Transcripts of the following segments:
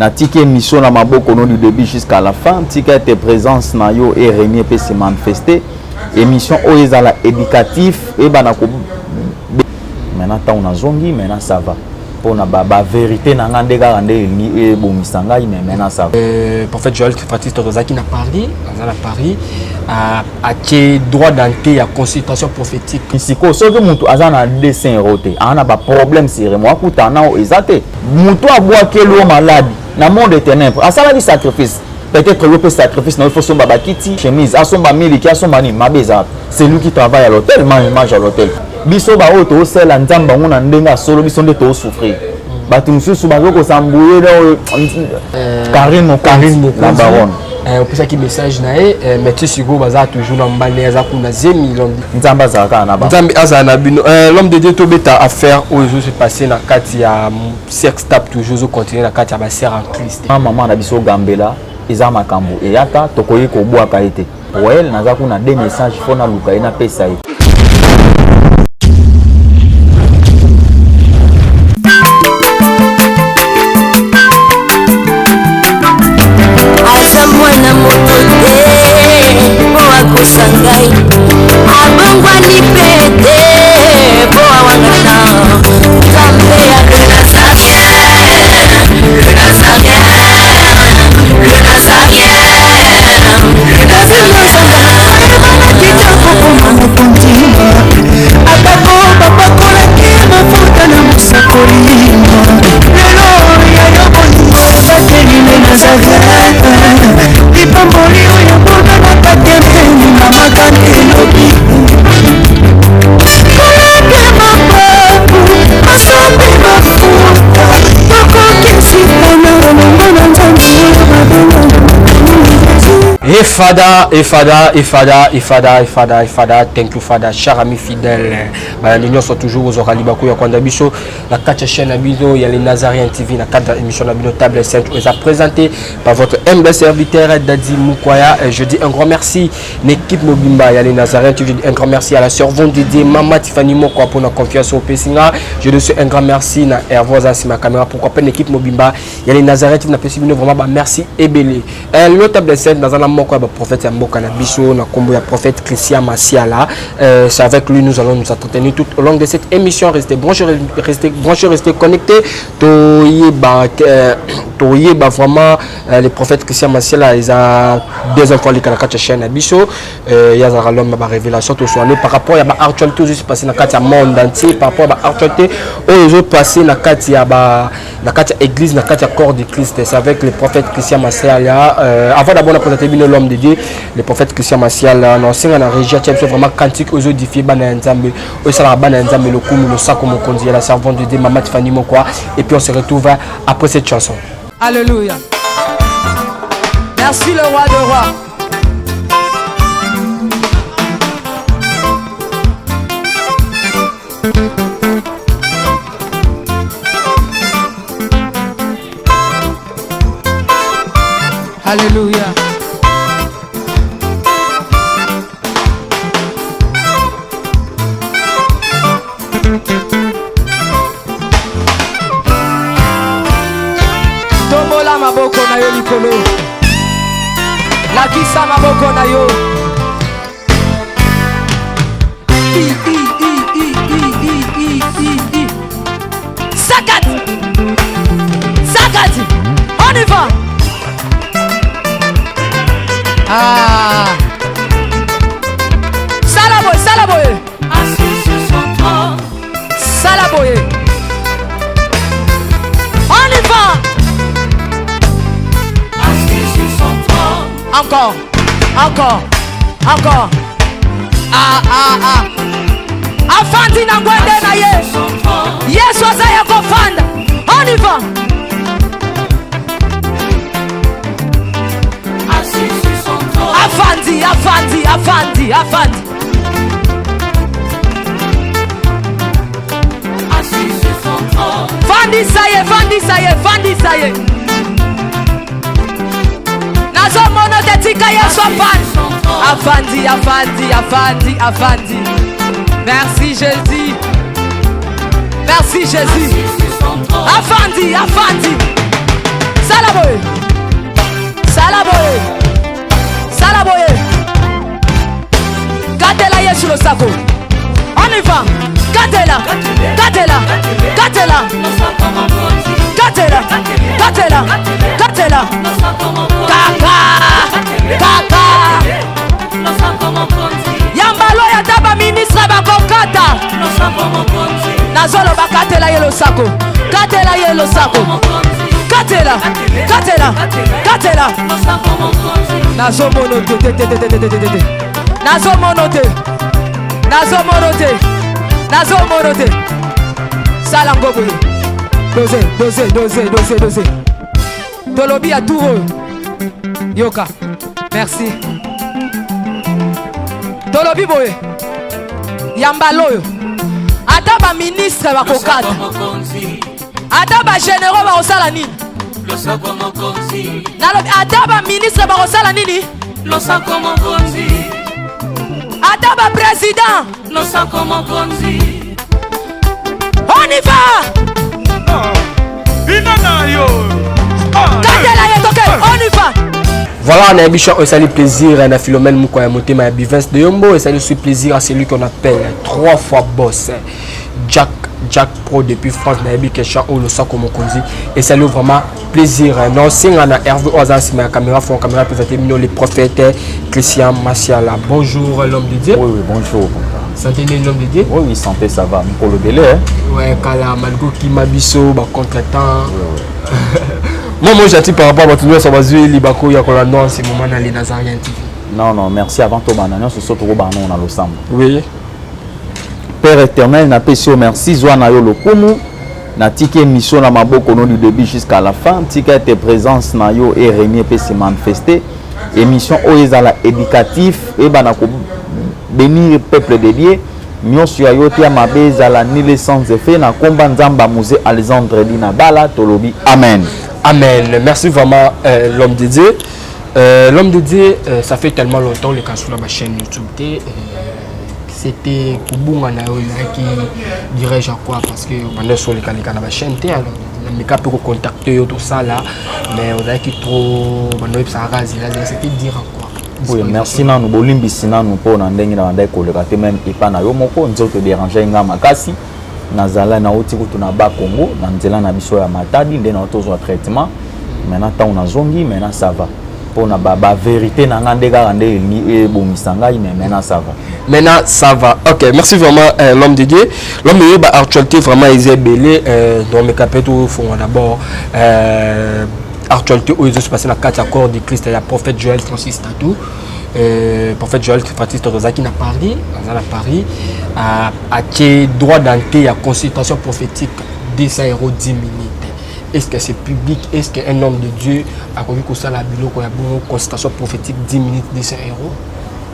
na tika émission na maboko no du début jusqu'à la fin tika tes présence na yo et Régnier peut se manifester émission oyezala éducatif et banako maintenant tant on a zongi maintenant ça va pour na ba vérité na ngande ka ngande ni e bomisanga mais maintenant ça va prophète Joël Baptiste Rozaki na Paris a qui droit d'entrée à consultation prophétique siko so que muntu azana dessin roté ana ba problème c'est moi kutana o ezate muntu abwa kelo malade na monde éternel asala di sacrifice peut-être le sacrifice non il faut son baba kiti chemise a son bamili qui a son mani mabeza c'est lui qui travaille à l'hôtel mange à l'hôtel biso ba auto sel nzamba ngona ndenga solo biso nde to souffrir batu mususu bazoko sambouye Karine la baronne pour ça qui message nae Mathieu Sigo baza toujours na mbane za kuna zemi nzamba za kana ba nzambe azana bino l'homme de Dieu to beta affaire ozo se passer na kati ya sex tap toujours continuer na kati ya ba sœur en Christ maman na biso gambela eza makambo e yata tokoyi ko bwa kaite pour elle naza kuna des messages fona luka ina pesa e Sangai abangwa ni pete boa wanana zambe ya renasage Fada, thank you Fada, cher ami fidèle. Nous sommes toujours aux orali bako ya kwanda biso la 4 chaîne abizo ya les Nazariens TV la 4 émission abizo table sainte vous a présenté par votre humble serviteur Dadi Mukwaya. Je dis un grand merci l'équipe Mobimba ya les Nazariens TV, je dis un grand merci à la servante Didier Mama Tiffany Moko pour la confiance au Pessinga. Je dis un grand merci na Hervoza si ma caméra pourquoi pas l'équipe Mobimba ya les Nazariens TV na Pessinga vraiment merci et belé. Le table sainte dans un moko ba prophète Mboka na biso na kombo ya prophète Christian Masiala. C'est avec lui nous allons nous entretenir tout au long de cette émission. Restez branchés, restez connectés. Toyeba vraiment les prophètes Christian Masiala ils ont des infos les kanaka chaîne biso ya za l'homme ba révélation tout soir par rapport à ba actualité juste passé na kati ya monde entier par rapport à ba actualité aux autres passé na kati ya église na kati ya corps de Christ. C'est avec le prophète Christian Masiala avant d'abord la présenter l'homme de Dieu le prophète Christian Masiala non c'est na régie c'est vraiment cantique aux édifiés bana nzambe au sala bana nzambe le kumu le sako mo konzi la servante de Dieu Maman Tiffany Mokwa et puis on se retrouve après cette chanson. Alléluia. Merci le roi de rois. Alléluia. Tombola maboko na yo likolo. Lakisa maboko na yo. Sakati. Sakati. On y va. Ah. Salaboye, salaboye. Assis sur son trône. Salaboye. On y va. Assis sur son trône. Encore. Encore. Encore. Ah, ah, ah. Afandi na ngwende na ye. Yesu azaya kofanda. On y va. Assis sur son trône. Afandi, afandi, afandi, afandi. Assis sur son trône. Fandi saye, fandi saye, fandi saye. Nazo mono tetika Yesu afandi. Afandi, afandi, afandi, afandi. Merci Jésus. Merci Jésus. Assis sur son trône. Afandi, afandi. Salabo. Salaboye. Salaboye. Gatela Yesu le sako. On y va. Gatela. Gatela. Gatela. Gatela. Gatela. Gatela. Kaka. Kaka. Yambalo ya taba ministre bakokata. Nazolo bakatela yelo sako. Katela yelo sako. Katela. Katela. Katela. Nazo monote. Nazo monote. Nazo monote. Nazo monote. Salangobo. Dosé. Tolobi à Touro. Yoka. Merci. Tolobi boye. Yambaloyo. Ataba ministre bakokata. Ataba généraux bakosala nini? Nalobi ataba ministre bakosala nini? Ataba président. On y va. Katela yetoke. On y va. Voilà, on a un plaisir à Philomène Moukoya Motema et Bivens de Yombo. Et ça nous fait plaisir à celui qu'on appelle 3 fois boss, Jack Pro depuis France, Naïbi Kesha, ou le Sako Mokonzi. Et ça nous vraiment plaisir. Non, c'est un Hervé Ozas, ma caméra, font caméra présenter les prophètes, Christian Massiala. Bonjour, l'homme de Dieu. Oui, bonjour. Santé, l'homme de Dieu. Oui, santé, ça va. Pour le délai, hein. Ouais, Kala, Malgo, Kimabiso, contre-temps. Moi, j'ai par rapport à votre ça va jouer Libako, il y a quoi là, c'est moment dans les Nazariens. Non, merci avant tout, Bananion, c'est surtout au Banon, on a l'ensemble. Oui. Père éternel, n'a pas si merci, Zoana yo lokumu, n'a tiké mission na maboko no du début jusqu'à la fin, tiké tes présences na yo et régner peut se manifester, émission oezala éducatif et banako bénir le peuple dédié, mion sur yo tia mabezala ni les sans effet na combat nzamba musée Alexandre Dina Bala Tolobi. Amen. Amen. Merci vraiment l'homme de Dieu. L'homme de Dieu, ça fait tellement longtemps le cas sur la chaîne YouTube. C'était Kubunga qui dirais-je quoi parce que pendant sur les canaux de la chaîne alors les cas pour contacter tout ça là mais on a qui trop maintenant ça rase là c'était dire quoi. Oui, merci na nous bolimbi sina nous pour na ndenge na ndai ko le kate même epa na yo moko nzoto déranger nga makasi nazala na oti ko tuna ba Congo na nzela na biso ya matadi ndé na tozo traitement maintenant tant on a zongi maintenant ça va. Pour na ba vérité na ngande garande ni e bomisanga mais maintenant ça va. Maintenant ça va. OK, merci vraiment l'homme de Dieu. L'homme de Dieu bah actualité vraiment est belé dans mes capitaux font d'abord actualité où ils se passé la 4 accords de Christ et la prophète Joël Francis Tatou. Prophète Joël Francis Torozaki na Paris, à Paris a qui droit d'entrée à consultation prophétique 200 € 10 minutes. Est-ce que c'est public? Est-ce qu'un homme de Dieu a connu que ça la bilo qu'on a une consultation prophétique 10 minutes 200 €?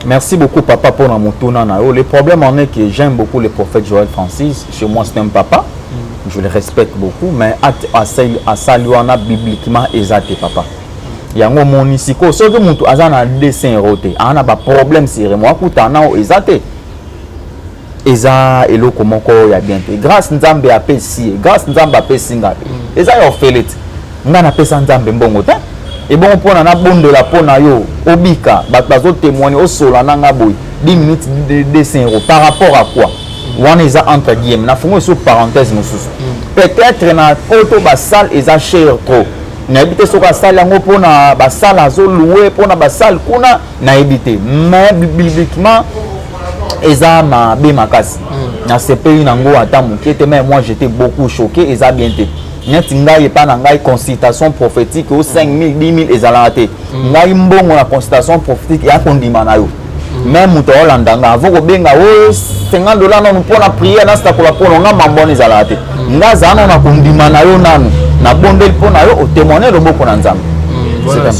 Merci beaucoup papa pour la montona. Le problème en est que j'aime beaucoup le prophète Joël Francis. Chez moi c'est un papa. Je le respecte beaucoup mais à saluana bibliquement exact papa. Il y a un monisiko ce que mon azana 200 €. On a pas problème sur moi kutana exact. Eza eloko moko ya bien te grâce nzambe apesi grâce nzambe apesi nga eza yo felete nga na pesa nzambe mbongo te et bon pona na bondo la pona yo obika bazo témoigner au sola nanga boy 10 minutes de 200 € par rapport à quoi wana eza entre guillemets na fongo sur parenthèse mususu peut-être na auto ba salle eza cher trop na ebité soka salle yango pona ba salle azo louer pona ba salle kuna na ebité mais bibliquement Eza ma be makasi na CPI nango ata mukete mais moi j'étais beaucoup choqué eza bien te nyati ngai pa na ngai consultation prophétique au 5000 10000 ezala te ngai mbongo na consultation prophétique ya kondima na yo même muto olandanga avant ko benga o $50 non pour la prière na sta ko la pour nga mambone ezala te nga zana na kondima na yo nanu na bondel po na yo o témoigner le boko na nzambe. Voilà,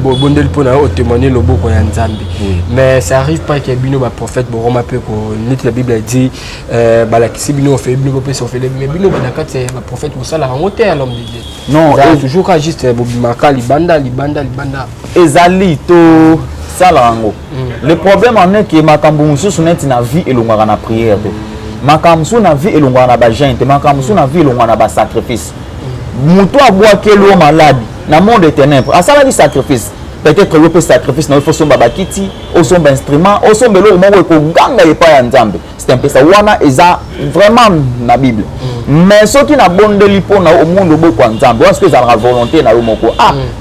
bondel pour au témoigner le beau qu'on Nzambi. Mais ça arrive pas qu'il y ait bino ba prophète bon on peu que la Bible dit bah la si bino fait bino peut se faire mais bino ba nakat c'est la prophète pour ça la rencontre à l'homme de Dieu. Non, toujours juste bobimaka libanda. Ezali to salango. Le problème en est que makambo mususu neti na vie elongaka na prière te. Makambo mususu na vie elongaka na ba jeûne te, makambo mususu na vie elongaka na ba sacrifice. Muto abwa kelo malade na monde des ténèbres asala di sacrifice peut-être le sacrifice il faut somba bakiti au somba instrument au somba lo mo ko ganga et pas nzambe c'est un peu ça wana eza vraiment na Bible mais ce qui na bondeli pona au monde bo kwa nzambe parce que ça la volonté na yo moko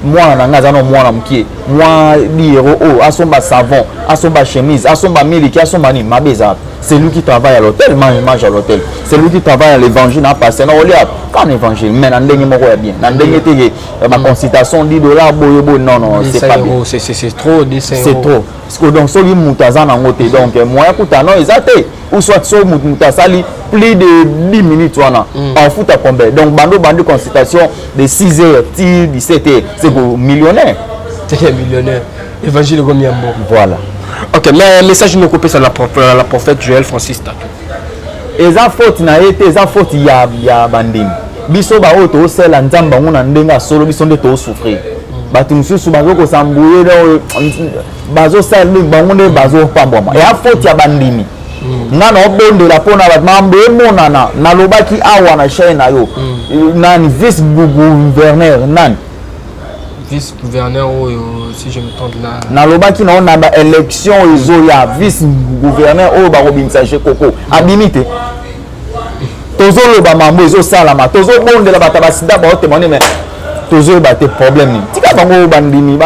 moi na ngaza no moi na mkie moi biro asomba savon asomba chemise asomba miliki asomba ni mabeza c'est lui qui travaille à l'hôtel mange à l'hôtel c'est lui qui travaille à l'évangile na passer na olia quand évangile mais na ndenge moko ya bien na ndenge te ma consultation $10 boyebo non c'est pas bien c'est trop 10 €. C'est trop parce que donc soki mutaza na ngote donc moi écoute non ezate ou soit so mutasali plus de 10 minutes wana en foot à combien donc bando consultation de 6 h 17 h c'est pour millionnaire c'est millionnaire évangile comme yambo voilà. OK mais message nous copier sur la prophète Joël Francis Tatou eza faute na été eza faute ya bandimi biso ba oto sela nzamba ngona ndenga solo biso nde to souffrir batu mususu bazo ko sambuye bazo sala bango nde bazo pamboma ya faute ya bandimi ngana obondela pona ba mambo emonana nalobaki awa na chaîne na yo nani vice gouverneur nani vice gouverneur si je me trompe là nalobaki na on ba élection ezoya vice gouverneur o ba robinsa koko abimite tozoloba mambo ezosalama tozobondela bato basida baotemone mais tozoyeba te problème nini tika bango bandimi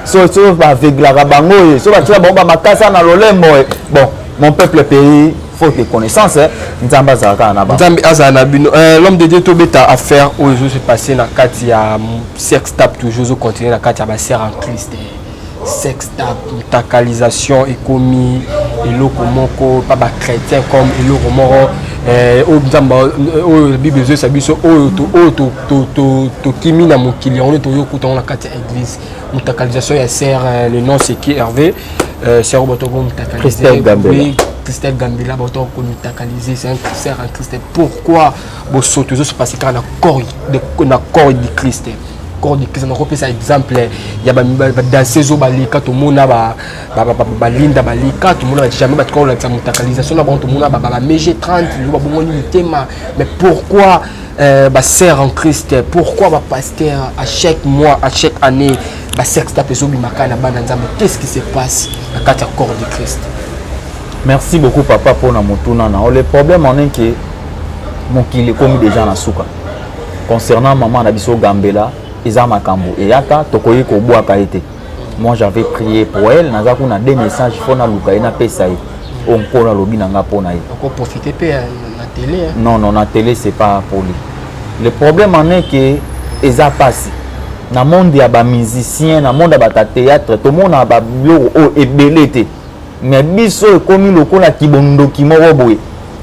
so baveglaka bango so batika bango bamakasa na lolembo bon mon peuple pays faut de connaissance nzambe azalaka na bango nzambe azala na bino l'homme de Dieu tobeta affaire oyo ezo se passer na kati ya sex tap toujours zo continuer na kati ya basere en Christ sex tap mutakalisation ekomi eloko moko pa ba chrétien comme eloko moko o nzamba o Bible ezo sa biso to kimi na mokili on to yokuta on na kati ya église mutakalisation ya sœur le nom c'est qui Hervé sœur Botoko mutakalisé Christelle Gambila Botoko mutakalisé c'est un sœur en Christ pourquoi bo soto ezo se passer quand na corps de Christ corps de Christ on repère ça exemple il y a danser zo balika to mona balinda balika to mona jamais ba ko la mutakalisation na bon to mona ba MG 30 ba bomoni tema mais pourquoi ba sœur en Christ pourquoi ba pasteur à chaque mois à chaque année ba sexe tape zo bimaka na bana nzambe qu'est-ce qui se passe à kati corps de Christ? Merci beaucoup papa pour na motuna na le problème en est que mon qui est commis déjà na suka concernant maman na biso Gambela Isa Makambo et yata tokoyi ko boaka été moi j'avais prié pour elle naza kuna des messages fona luka ina pesa yi on na lobi nanga pona yi encore profiter pe na télé non na télé c'est pas pour lui le problème en est que Isa passe na monde ya ba musicien na monde ba théâtre tout monde na ba bureau ebelete mais biso ekomi lokola kibondo kimoko boye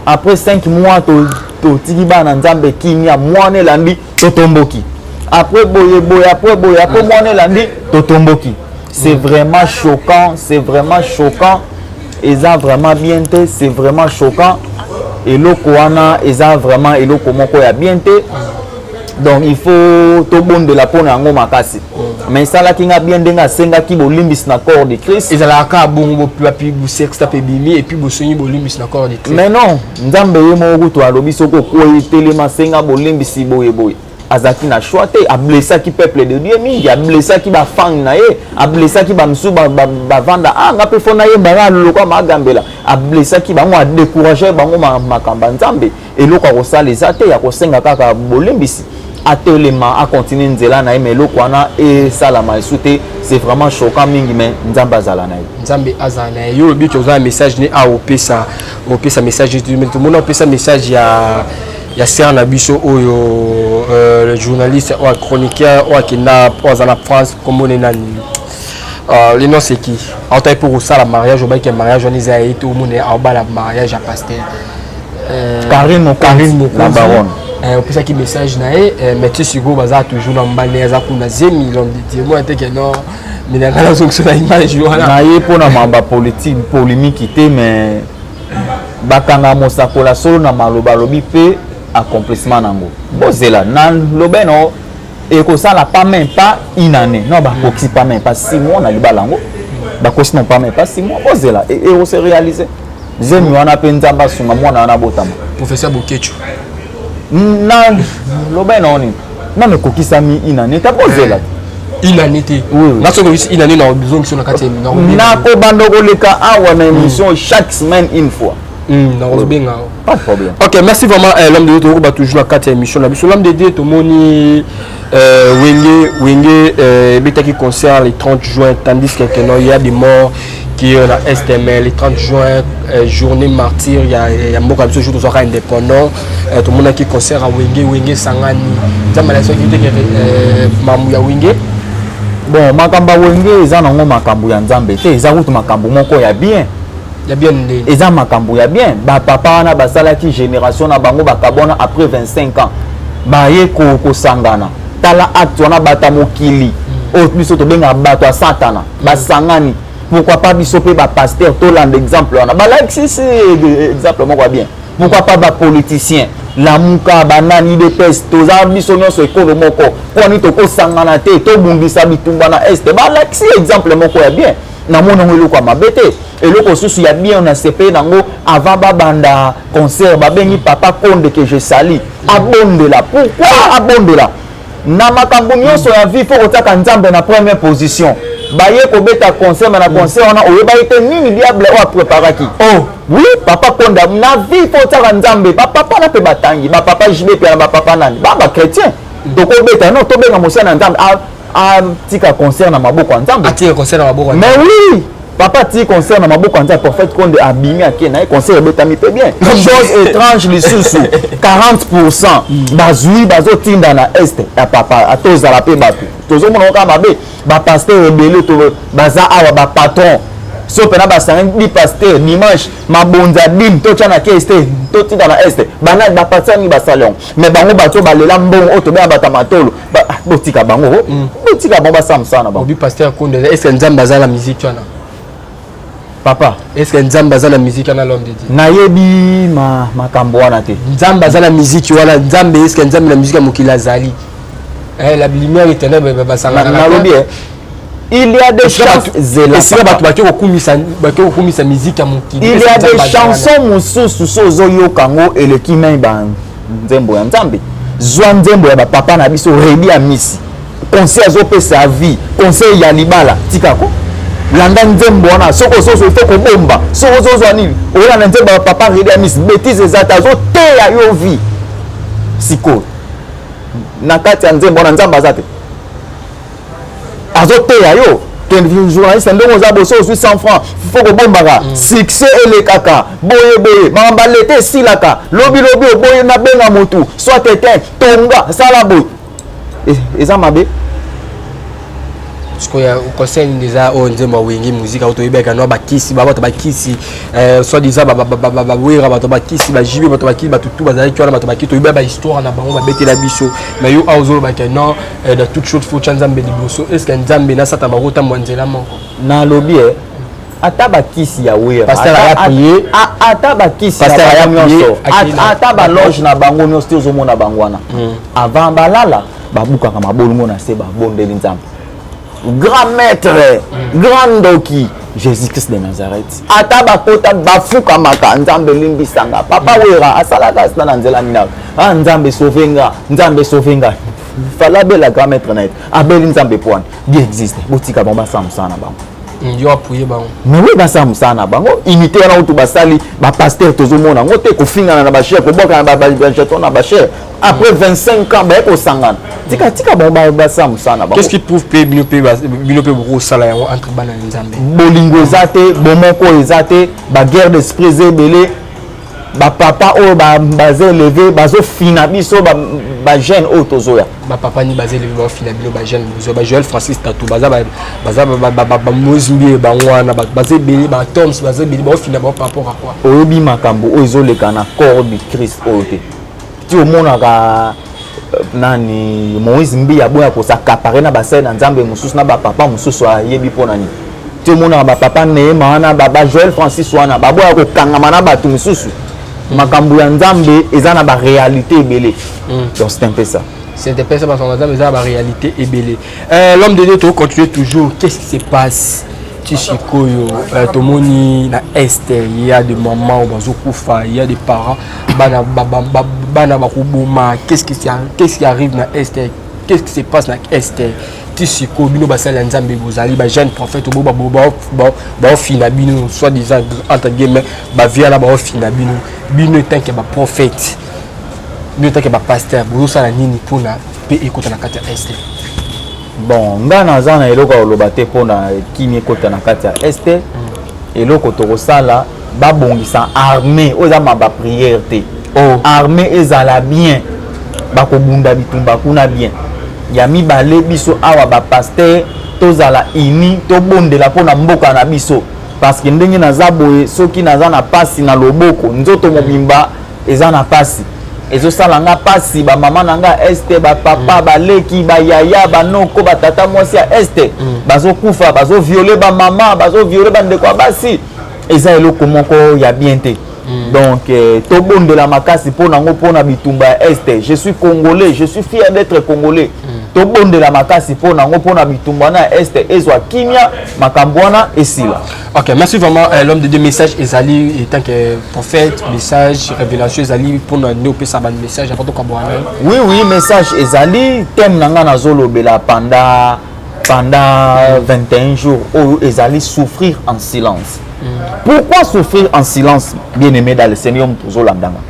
après 5 mois to tiki bana nzambe kimia mwane landi totomboki après boye après mwane landi totomboki c'est vraiment choquant eza vraiment bien te c'est vraiment choquant et loko wana eza vraiment eloko moko ya bien te donc il faut to bonde la pona ngo makasi mais ça là qui nga bien denga senga ki bolimbis na corps de Christ ezalaka bongo papi bu sexe tape bimi et puis bo sonyi bolimbis na corps de Christ mais non nzambe yemo kuto alobi soko ko telema senga bolimbis boye azaki na choix te a blessé qui peuple de Dieu mingi a blessé qui ba fang na ye a blessé qui ba msu ba vanda nga pe fona ye ba loko ma Gambela a blessé qui ba mo décourager bango makamba nzambe et loko ko sala ezate ya ko senga kaka bolimbisi atelema a continuer nzela na mais loko wana et salama esute c'est vraiment choquant mingi mais nzambe azala na ye nzambe azala na yo bi tu as un message ni a opesa message tout le monde opesa message ya sœur na biso oyo le journaliste ou chroniqueur ou qui na en France comme on est nani le nom c'est qui en taille pour ça la mariage au bail que mariage on est été au monde en bas la mariage à pasteur Karine la baronne pour ça qui message na mais tu sais go baza toujours na mbane za kuna zemi l'homme de Dieu moi que non mais na la zonction na image voilà na ye pona mamba politique polémique té mais bakanga mosakola solo na maloba lobi pe accomplissement nango bozela nan lobeno et ko ça la pas même pas une année non ba ko pas même pas 6 mois na libalango ba ko non pas même pas 6 mois bozela et on se réaliser zemi wana pe nzamba sunga mwana na botama professeur Bokechu nan lobeno ni na me kokisa mi une année ta bozela une année Oui. une année dans besoin sur la quatrième nako bandoko leka awa na émission chaque semaine une fois pas de problème. Ok, merci vraiment l'homme de Dieu toujours la quatrième émission l'homme de Dieu tout moni Wenge betaki concert le 30 juin tandis que il y a des morts qui est la STML le 30 juin journée martyr il y a beaucoup de choses toujours indépendant tout le monde qui concert à Wenge Sangani Zamalation qui était mamu ya Wenge. Bon makambo Wenge eza nango makambo ya Nzambe te eza kutu makambo moko ya bien. Ya bien ndé. Eza makambo ya bien. Ba papa na basala ki génération na bango bakabona après 25 ans. Ba ye ko sangana. Tala acte wana bata mokili. O biso to benga bato ya satana. Ba sangani. Pourquoi pas biso pe ba pasteur to land exemple wana. Ba like si exemple moko bien. Pourquoi pas ba politicien. La muka banani de peste toza biso nyonso ekolo moko kwani to ko sangana te to bungisa bitumba na este ba like si exemple moko ya bien na mona ngelo kwa mabete eloko susu ya bien na CP nango avant ba banda concert ba bengi papa Konde que je sali abondela pourquoi abondela na makambo nyonso ya vie faut otaka Nzambe na première position baye ko beta concert na concert on a oyeba ite nini diable o préparaki oh oui papa Konda na vie faut otaka Nzambe papa na pe batangi ba papa jibe pe na ba papa nani ba chrétien donc o beta non to benga mosia na Nzambe a tika concert na maboko ya Nzambe tika concert na maboko mais oui papa ti concert na maboko ya Nzambe prophète Konde abimi ake na concert betami pe bien chose étrange les sous 40% bazui bazotinda na este ya papa atozala pe bato tozomona ka mabe ba pasteur ebele to baza awa ba patron so pena basanga di pasteur dimanche mabonza dim to tchana ke este to tinda na este bana ba pasteur ni basalon mais bango bato balela mbongo oto be bata matolo botika bango botika bango basamsana bango bi pasteur Konde est-ce que Nzambe bazala musique wana papa est-ce que Nzambe bazala musique wana l'homme de Dieu nayebi makambo wana te Nzambe bazala musique wana Nzambe est-ce que Nzambe la musique ya mokila zali la lumière éternelle basangana na lobi il y a des chansons musique ya mokili il y a des chansons mosusu sozo yokango eleki mai ba nzembo ya Nzambe zwa nzembo ya papa na biso rebi ya misi conseil azopesa vie conseil ya libala tikako landa nzembo wana soko soso il faut ko bomba soko soso nini ola na nzembo ya papa rebi ya misi bêtise ezata zo te ya yo vie siko na kati ya nzembo na Nzambe azate azoteya yo journaliste ndongo za boso aussi 100 francs faut ko bombaka succès ele kaka boye mamba lete silaka lobi boye na benga motu soit éteint tonga sala boy eza mabe parce que conseil déjà on dit moi wingi musique auto ibeka no bakisi babato bakisi soit disant ba wira bato bakisi ba jibe bato bakisi bato tout bazali tu na bato bakisi to ibeba histoire na bango ba betela biso mais yo auzolo baka non de toute chose faut Nzambe liboso est-ce que Nzambe na sata bakota mwanzela moko na lobby ata bakisi ya wira pasteur ya prier ata bakisi ya nyonso ata ba loge na bango nyonso tozomona bango wana avant balala babukaka mabolongo na se ba bondeli Nzambe grand maître grand doki Jésus-Christ de Nazareth ata bakota bafuka maka Nzambe limbisanga papa wera asalaka sina na nzela mina Nzambe sauvenga fala bela grand maître na abeli Nzambe point bien existe botika bomba samsana bango yo appuyer bango mais oui basamsana bango imité na utu basali ba pasteur tozomona ngote ko fingana na ba cher ko boka na ba jeton na ba cher après 25 ans ba ko sangana tika bomba basamsana bango qu'est-ce qui prouve que binope beaucoup sala yango entre bana Nzambe bolingo zate bomoko ezate ba guerre d'esprit zebele ba papa o ba zelevé bazo fina biso ba jeune o tozoya ba papa ni bazé levé ba fina bino ba jeune ba Joël Francis Tatou baza mozimbi ba ngwana bazé belé ba Toms bazé belé ba fina ba rapport à quoi oyebi makambo o ezoleka na corps du Christ o te ti omona ka nani Moïse Mbi aboya ko s'accaparer na ba sel na Nzambe mususu na ba papa mususu ayebi pona ni ti omona ba papa Neema na ba Joël Francis wana baboya ko kangama na batu mususu makambo ya Nzambe eza na ba réalité ebele donc c'est un peu ça c'est un peu ça parce que Nzambe eza ba réalité ebele l'homme de Dieu to continue toujours qu'est-ce qui se passe Tishikoyo tomoni na Esther il y a des mamans bazokufa il y a des parents bana bakuboma qu'est-ce qui arrive na Esther qu'est-ce qui se passe na Esther ti siko bino basala nzambe bozali ba jeune prophète ba fina bino soit disant entre guillemets ba via là ba fina bino tant que ba prophète bino tant que ba pasteur bozosala nini pona pe ekota na kati ya este. Bon nga naza na eloko oloba te pona kimi ekota na kati ya este eloko tokosala babongisa armée oza ma ba prière te armée ezala bien bakobunda bitumba kuna bien ya mibale biso awa ba pasteur tozala ini tobondela pona mboka na biso parce que ndenge naza boye soki naza na pasi na loboko nzoto mobimba eza na pasi ezosala nga pasi ba mama nanga este ba papa ba leki ba yaya ba noko ba tata mwasi ya este bazokufa bazo violer ba mama bazo violer ba ndeko basi eza eloko moko ya bien te. Donc tobondela makasi pona ngo pona bitumba este. Je suis congolais, je suis fier d'être congolais. Tobondela makasi pona ngo pona bitumba na este ezwa kimia makambwana esila. OK, merci vraiment l'homme de Dieu message ezali tant que prophète message révélation ezali pona no pesa ban message avant to kabwana. Oui, message ezali thème nanga na zolobela pendant 21 jours où ezali souffrir en silence. Pourquoi souffrir en silence, bien-aimé dans le Seigneur Moutozolandanga?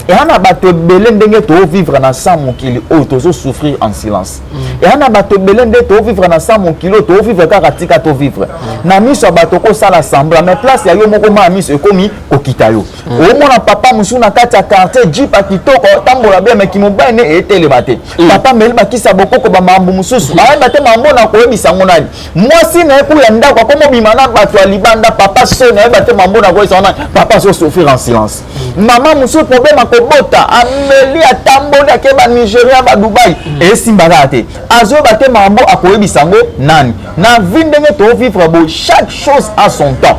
Et on a battu belendenge to vivre dans sa mokili o tozo souffrir en silence. Et on a battu belende to vivre dans sa mokili to vivre karatika to vivre. Na miso bato ko sala sembla mais place ya yo moko ma miso ekomi kokita yo. O mona papa musu na kati ya quartier jipa kitoko tambola bien mais kimoba ne etele bate. Papa melba kisa bokoko ba mambu mususu. Ba bate mambo na ko yebisa ngonani. Mwasi na eku ya ndako komo bimana bato ya libanda papa so na bate mambo na ko yebisa ngonani. Papa so souffrir en silence. Maman musu problème Bota ameli atamboli akeba Nigeria ba Dubai et simbarate azo bate mambo akoyebi sango nani na vindenge to vivre bo chaque chose a son temps.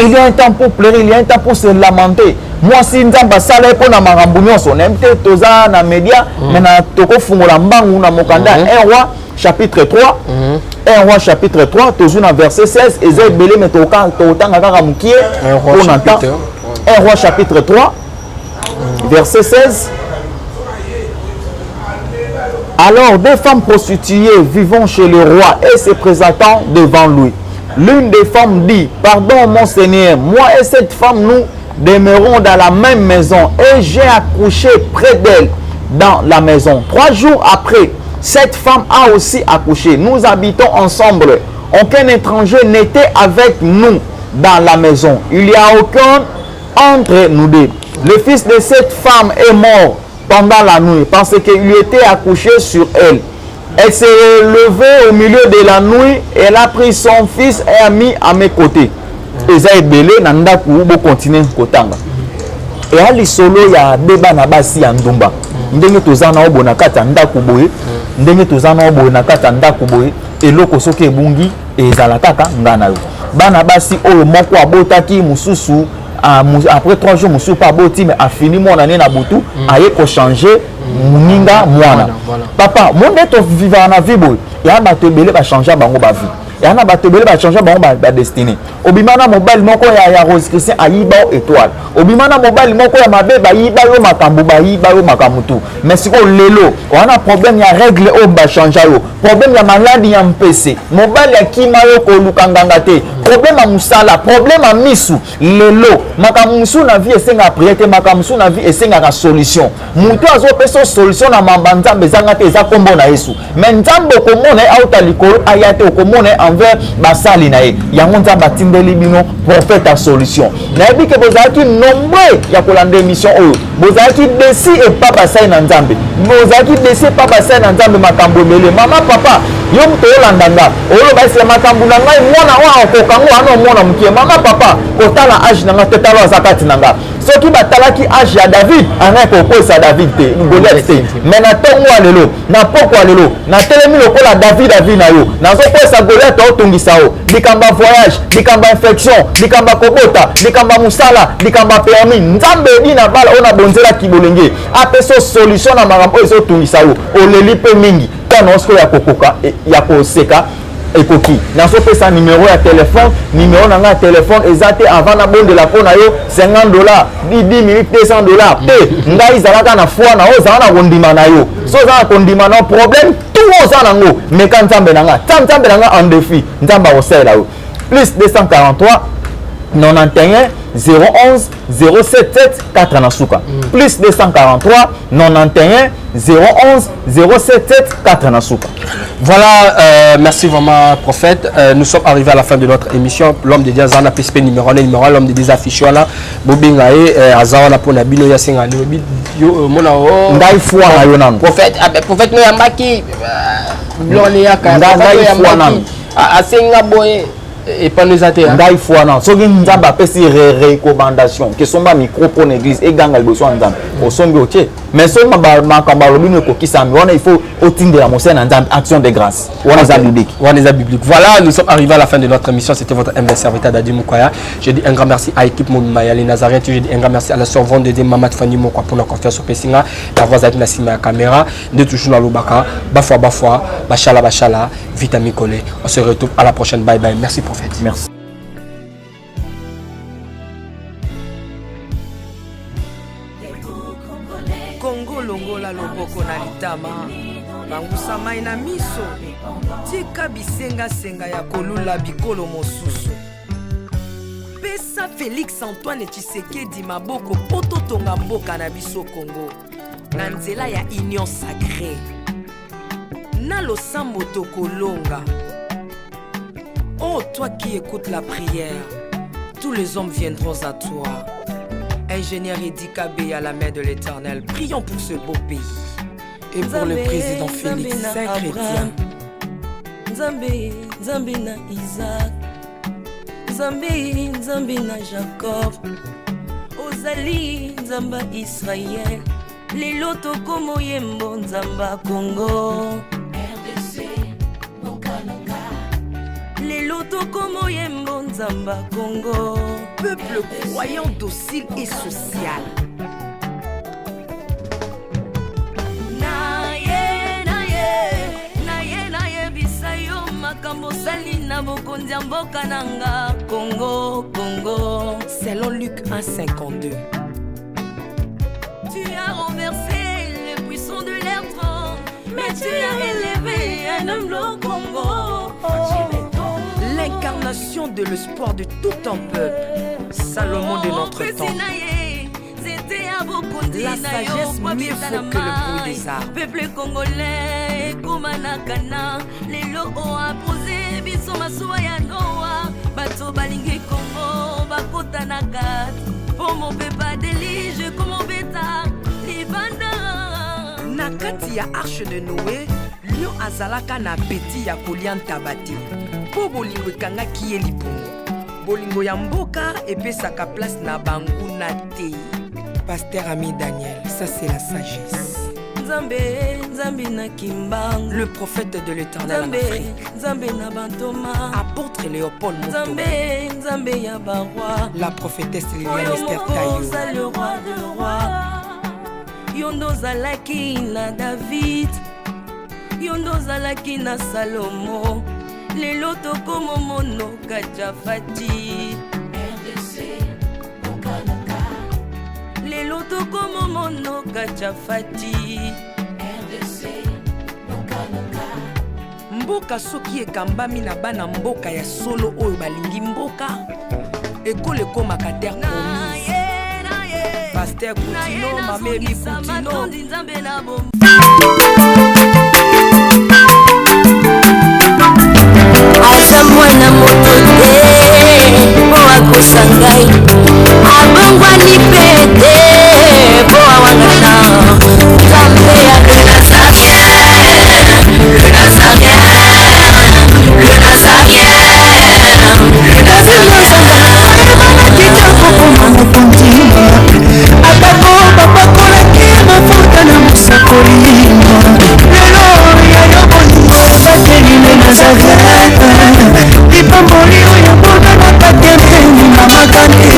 Il y a un temps pour pleurer, il y a un temps pour se lamenter. Moi si nzamba sala po na marambu nyonso na mte toza na media mais na toko fungola mbangu na mokanda 1 roi chapitre 3 1 roi chapitre 3 toujours na verset 16 ezai belé mais to tanga kaka mukie on entend 1 roi chapitre 3 verset 16. Alors deux femmes prostituées vivant chez le roi et se présentant devant lui. L'une des femmes dit: pardon mon Seigneur, moi et cette femme nous demeurons dans la même maison et j'ai accouché près d'elle dans la maison. 3 jours après, cette femme a aussi accouché. Nous habitons ensemble. Aucun étranger n'était avec nous dans la maison. Il n'y a aucun entre nous deux. Le fils de cette femme est mort pendant la nuit parce qu'il lui était accouché sur elle. Elle s'est levée au milieu de la nuit, elle a pris son fils et a mis à mes côtés. Eza ebele na ndaku bo continuer kotanga. Et ali solo ya beba na basi ya ndumba. Ndenge tozana obo na kata ndaku boye, ndenge tozana obo na kata ndaku boye, eloko soki ebungi ezala kaka ngana yo. Bana basi oyo moko abotaki mususu après 3 jours musu pas boti mais a fini mon année na butu aye ko changer muninga mwana papa monde to vivre na vie boy ya ba to belé ba changer bango ba vie ya na ba to belé ba changer bango ba destinée obimana mobile moko ya Rose Christian ayiba étoile obimana mobile moko ya mabe ba yiba yo makambu ba yiba yo makamutu mais siko lelo on a problème ya règle o ba changer yo problème ya maladie ya mpese mobile ya kima yo ko lukanganga te problème à musala problème à misu lelo makamusu na vie esenga prière makamusu na vie esenga ka solution mutu azo pesa solution na mambanza bezanga te eza kombo na Yesu mais nzambo komona auta likolo ayate komona envers basali na ye yango nzamba tindeli bino prophète à solution na yebi ke bozaki nombre ya kolanda émission oyo bozaki desi et pas basai na nzambe bozaki desi pas basai na nzambe makambo mele mama papa yo mto yolandanga oyo baisi makambo na ngai mwana wa okokango ano mwana mukie mama papa kotala age nanga tetalo zakati nanga soki batalaki age ya David anga kokosa David te Goliath te mais na tongo lelo na poko lelo na telemi lokola David na yo nazo kosa Goliath otungisa o likamba voyage likamba infection likamba kobota likamba musala likamba permis nzambe dina bala ona bonzela kibolenge apeso solution na makambo ezo tungisa yo oleli pe mingi kana osko ya kokoka ya koseka ekoki nazopesa numéro ya téléphone numéro na nga ya téléphone eza te avant na bondela mpo na yo $50 10 minutes $200 mpe ngai ezalaka na foi na yo ozala na kondima na yo so oza na kondima na yo problème tout oza nango meka nzambe na nga nzambe na nga en défi nzambe akosalela yo plus 243 91 011 077 4 na suka plus 243 91 011 077 4 na suka. Voilà, merci vraiment prophète. Nous sommes arrivés à la fin de notre émission. L'homme de Dieu Zana PSP numéro 1 numéro 1 l'homme de Dieu affiché là Bobingae Azana pour na bino ya singa yo mona o ngai foi na yo nan prophète prophète no yambaki bloni ya ka ngai foi nan asenga boye et pas nous até ngai foi nan soki nzamba apesi recommandation que somba micro pour l'église et ganga liboso nzamba osombi otie mais somba makamba lobino ekokisa mi wana il faut otindela mosé na nzamba action de grâce wana za biblique voilà nous sommes arrivés à la fin de notre émission. C'était votre humble serviteur Dadi Mukwaya. Je dis un grand merci à l'équipe Moumaya les Nazariens. Je dis un grand merci à la servante de Mamat Fanny Mokwa pour la confiance au Pessinga d'avoir été nassima la caméra de toujours dans l'Obaka bafwa bachala vitamine collé. On se retrouve à la prochaine. Bye bye. Merci prophète. merci. Congo longola loboko na litama bangusa mai na miso tika bisenga senga ya kolula bikolo mosusu pesa Félix Antoine Tshisekedi maboko poto tonga mboka na biso Congo na nzela ya union sacrée na losambo tokolonga. Oh toi qui écoutes la prière, tous les hommes viendront à toi. Ingénieur Edi Kabé à la main de l'Éternel, prions pour ce beau pays. Et pour le président Félix Saint-Chrétien. Nzambe na Isaac, Nzambe na Jacob, Ozali Nzamba Israël, lelo tokomo yembo Nzamba Congo, RDC, Mokananga, lelo tokomo yembo Nzamba Congo. Peuple croyant docile et social. Bokondia mboka nanga Congo. Selon Luc 1,52. Tu as renversé les puissants de l'air trône, mais tu as élevé un homme au Congo. L'incarnation de l'espoir de tout un peuple. Salomon de notre temps. La sagesse mieux faut que le bruit des arbres. Peuple congolais, Kumanakana, les lots ont posé, biso masuwa ya Noa, bato balingi Congo, bakota na kat, pour mon pepa délige, comme mon bêta, libanda. Na kati ya arche de Noé, lion azalaka na beti ya kolia ntabati. Po bolingo ekangaki ye libumu. Bolingo ya mboka epesaka place na banguna te. Pasteur Ami Daniel, ça c'est la sagesse. Nzambe na Kimbang, le prophète de l'Éternel en Afrique. Nzambe na Bantoma, apôtre Léopold Moutouma. Nzambe ya baroi, la prophétesse Liliane Esther Tayo. Le roi de roi. Yondo zalaki na David, Yondo zalaki na Salomo. Lelo tokomo mono Kajafati. Lelo tokomo mono Kajafati. Mboka soki ekambami na bana mboka ya solo oyo balingi mboka ekole komaka terre promise. Pasteur Koutino, Mamébi Koutino. Aza mwana moto te po akosa ngai, abongwani pete po awangana. Nzambe ya le Nazarien, le Nazarien, le Nazarien, le Nazarien. Atako babakolaki mafuta na mosakolima, lelo yayo bolingo bateli le Nazarien. Lipamboli oyo bona na katempeni na makani